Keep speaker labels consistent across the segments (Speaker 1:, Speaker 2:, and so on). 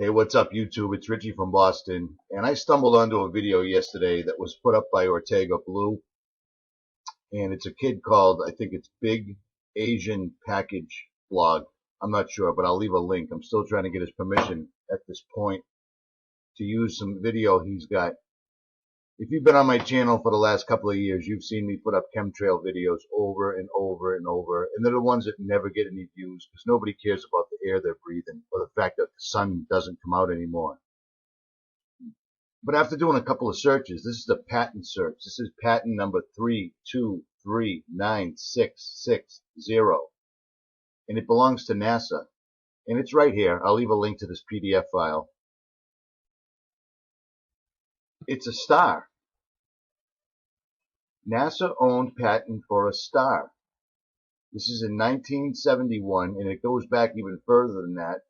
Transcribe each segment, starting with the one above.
Speaker 1: Hey, what's up, YouTube? It's Richie from Boston, and I stumbled onto a video yesterday that was put up by Ortega Blue, and it's a kid called, I think it's Big Asian Package Blog. I'm not sure, but I'll leave a link. I'm still trying to get his permission at this point to use some video he's got. If you've been on my channel for the last couple of years, you've seen me put up chemtrail videos over and over and over, and they're the ones that never get any views because nobody cares about the air they're breathing or the fact that the sun doesn't come out anymore. But after doing a couple of searches, this is a patent search. This is patent number 32396660, and it belongs to NASA. And it's right here. I'll leave a link to this PDF file. It's a star. NASA owned patent for a star. This is in 1971, and it goes back even further than that.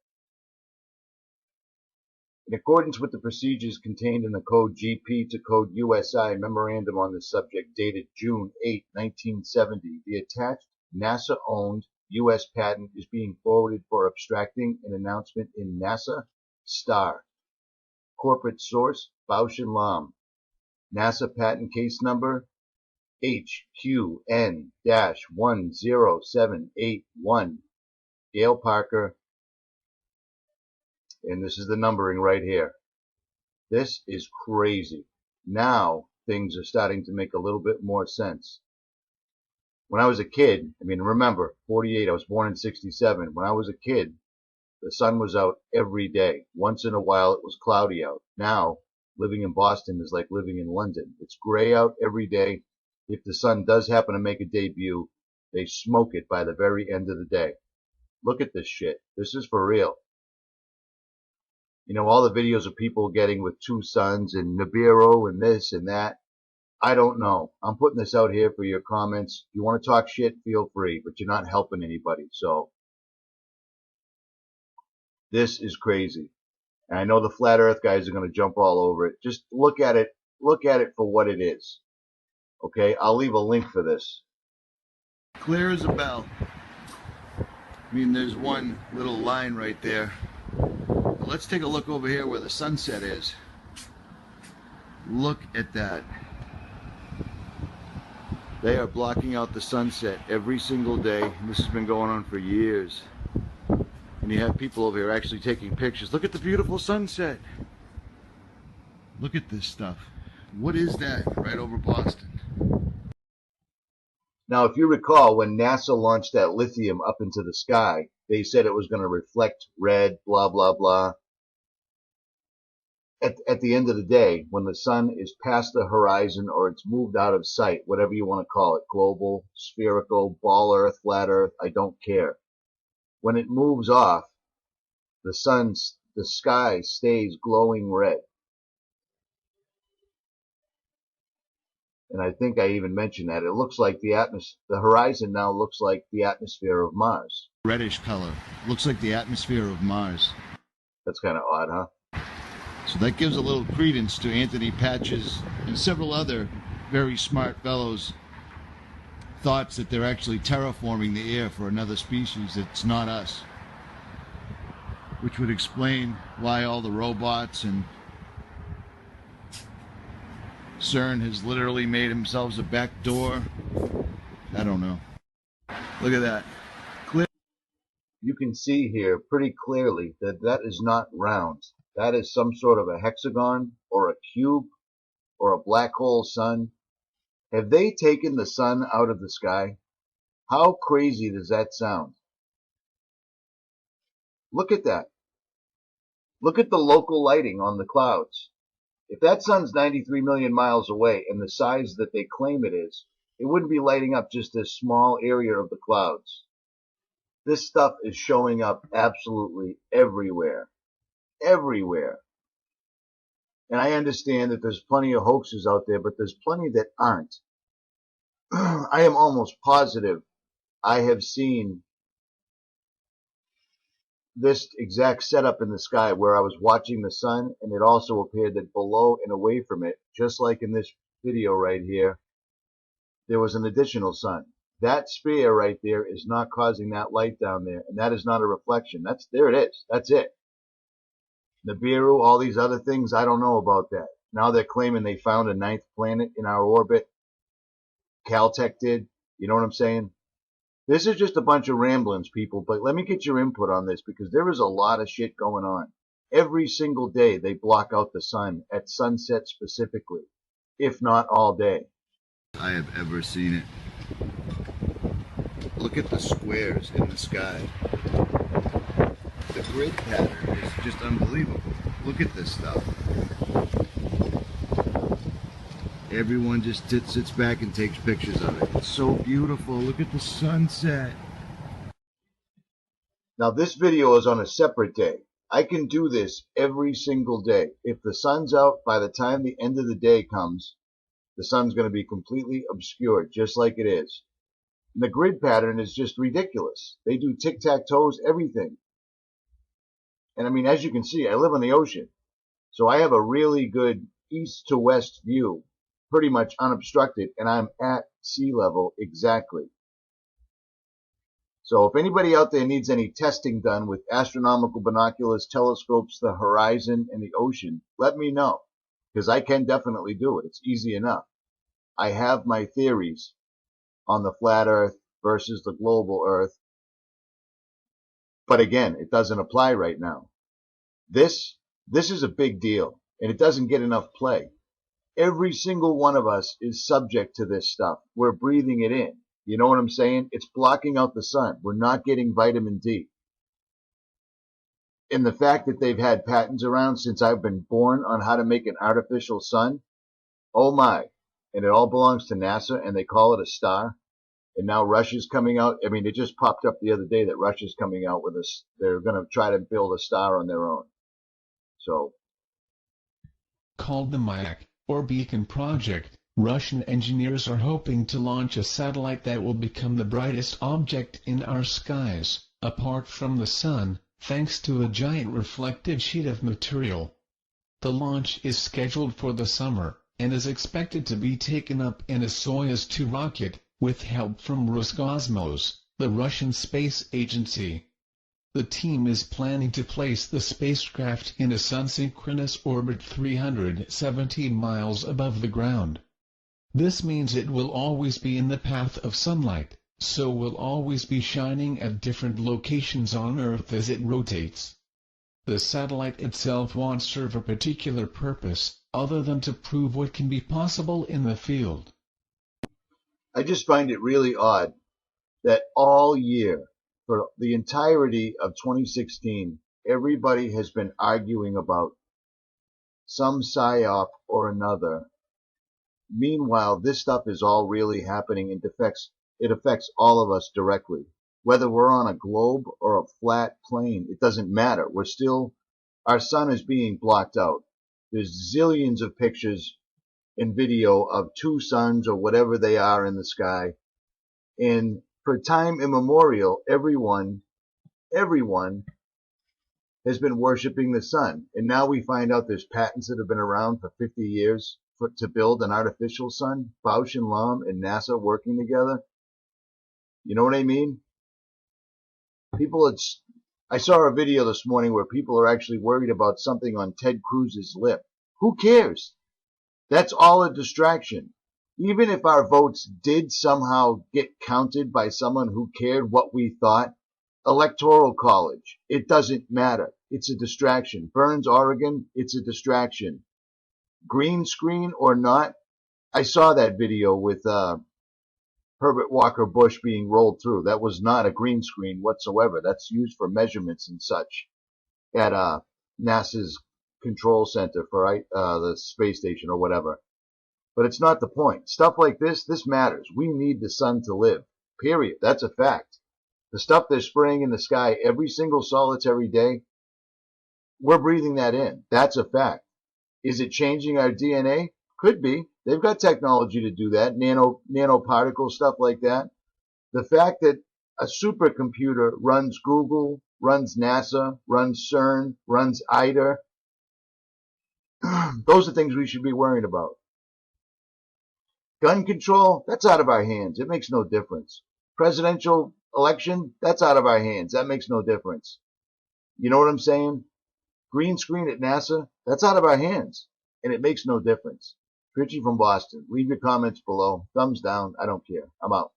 Speaker 1: In accordance with the procedures contained in the Code GP to Code USI memorandum on this subject dated June 8, 1970, the attached NASA-owned U.S. patent is being forwarded for abstracting an announcement in NASA Star. Corporate source, Bausch & Lomb. NASA patent case number HQN-10781. Gail Parker. And this is the numbering right here. This is crazy. Now things are starting to make a little bit more sense. When I was a kid, remember, 48, I was born in 67. When I was a kid, the sun was out every day. Once in a while, it was cloudy out. Now, living in Boston is like living in London. It's gray out every day. If the sun does happen to make a debut, they smoke it by the very end of the day. Look at this shit. This is for real. You know, all the videos of people getting with two suns and Nibiru and this and that. I don't know. I'm putting this out here for your comments. If you want to talk shit, feel free, but you're not helping anybody. So this is crazy. And I know the flat earth guys are going to jump all over it. Just look at it. Look at it for what it is. Okay, I'll leave a link for this.
Speaker 2: Clear as a bell. There's one little line right there. Let's take a look over here where the sunset is. Look at that. They are blocking out the sunset every single day. This has been going on for years. And you have people over here actually taking pictures. Look at the beautiful sunset. Look at this stuff. What is that right over Boston?
Speaker 1: Now, if you recall, when NASA launched that lithium up into the sky, they said it was going to reflect red, blah, blah, blah. At the end of the day, when the sun is past the horizon or it's moved out of sight, whatever you want to call it, global, spherical, ball earth, flat earth, I don't care. When it moves off, the sky stays glowing red. And I think I even mentioned that. It looks like the horizon now looks like the atmosphere of Mars.
Speaker 2: Reddish color. Looks like the atmosphere of Mars.
Speaker 1: That's kind of odd, huh?
Speaker 2: So that gives a little credence to Anthony Patch's and several other very smart fellows' thoughts that they're actually terraforming the air for another species that's not us. Which would explain why all the robots and CERN has literally made themselves a back door. I don't know. Look at that. Clear.
Speaker 1: You can see here pretty clearly that that is not round. That is some sort of a hexagon or a cube or a black hole sun. Have they taken the sun out of the sky? How crazy does that sound? Look at that. Look at the local lighting on the clouds. If that sun's 93 million miles away and the size that they claim it is, it wouldn't be lighting up just this small area of the clouds. This stuff is showing up absolutely everywhere. Everywhere. And I understand that there's plenty of hoaxes out there, but there's plenty that aren't. I am almost positive I have seen this exact setup in the sky where I was watching the sun, and it also appeared that below and away from it, just like in this video right here, there was an additional sun. That sphere right there is not causing that light down there, and that is not a reflection. There it is. That's it. Nibiru, all these other things, I don't know about that. Now they're claiming they found a ninth planet in our orbit. Caltech did. You know what I'm saying? This is just a bunch of ramblings, people, but let me get your input on this because there is a lot of shit going on. Every single day they block out the sun at sunset specifically, if not all day.
Speaker 2: I have ever seen it. Look at the squares in the sky. The grid pattern is just unbelievable. Look at this stuff. Everyone just sits back and takes pictures of it. It's so beautiful. Look at the sunset.
Speaker 1: Now this video is on a separate day. I can do this every single day. If the sun's out, by the time the end of the day comes, the sun's going to be completely obscured, just like it is. And the grid pattern is just ridiculous. They do tic-tac-toes, everything. And I mean, as you can see, I live on the ocean. So I have a really good east to west view, pretty much unobstructed, and I'm at sea level exactly. So if anybody out there needs any testing done with astronomical binoculars, telescopes, the horizon, and the ocean, let me know, because I can definitely do it. It's easy enough. I have my theories on the flat Earth versus the global Earth. But again, it doesn't apply right now. This is a big deal, and it doesn't get enough play. Every single one of us is subject to this stuff. We're breathing it in. You know what I'm saying? It's blocking out the sun. We're not getting vitamin D. And the fact that they've had patents around since I've been born on how to make an artificial sun, oh my. And it all belongs to NASA, and they call it a star. And now Russia's coming out. I mean, it just popped up the other day that Russia's coming out with this. They're going to try to build a star on their own. So,
Speaker 3: called the Mayak, or Beacon Project, Russian engineers are hoping to launch a satellite that will become the brightest object in our skies, apart from the sun, thanks to a giant reflective sheet of material. The launch is scheduled for the summer, and is expected to be taken up in a Soyuz 2 rocket, with help from Roscosmos, the Russian space agency. The team is planning to place the spacecraft in a sun-synchronous orbit 370 miles above the ground. This means it will always be in the path of sunlight, so will always be shining at different locations on Earth as it rotates. The satellite itself won't serve a particular purpose, other than to prove what can be possible in the field.
Speaker 1: I just find it really odd that all year, for the entirety of 2016, everybody has been arguing about some psyop or another. Meanwhile, this stuff is all really happening and it affects all of us directly. Whether we're on a globe or a flat plane, it doesn't matter. Our sun is being blocked out. There's zillions of pictures and video of two suns or whatever they are in the sky. And for time immemorial, everyone has been worshiping the sun. And now we find out there's patents that have been around for 50 years to build an artificial sun. Bausch and Lomb and NASA working together. You know what I mean? I saw a video this morning where people are actually worried about something on Ted Cruz's lip. Who cares? That's all a distraction. Even if our votes did somehow get counted by someone who cared what we thought, Electoral College, it doesn't matter. It's a distraction. Burns, Oregon, it's a distraction. Green screen or not, I saw that video with Herbert Walker Bush being rolled through. That was not a green screen whatsoever. That's used for measurements and such at NASA's control center for the space station or whatever. But it's not the point. Stuff like this matters. We need the sun to live. Period. That's a fact. The stuff they're spraying in the sky every single solitary day, we're breathing that in. That's a fact. Is it changing our DNA? Could be. They've got technology to do that, nanoparticle stuff like that. The fact that a supercomputer runs Google, runs NASA, runs CERN, runs ITER, those are things we should be worrying about. Gun control, that's out of our hands. It makes no difference. Presidential election, that's out of our hands. That makes no difference. You know what I'm saying? Green screen at NASA, that's out of our hands, and it makes no difference. Richie from Boston. Leave your comments below. Thumbs down. I don't care. I'm out.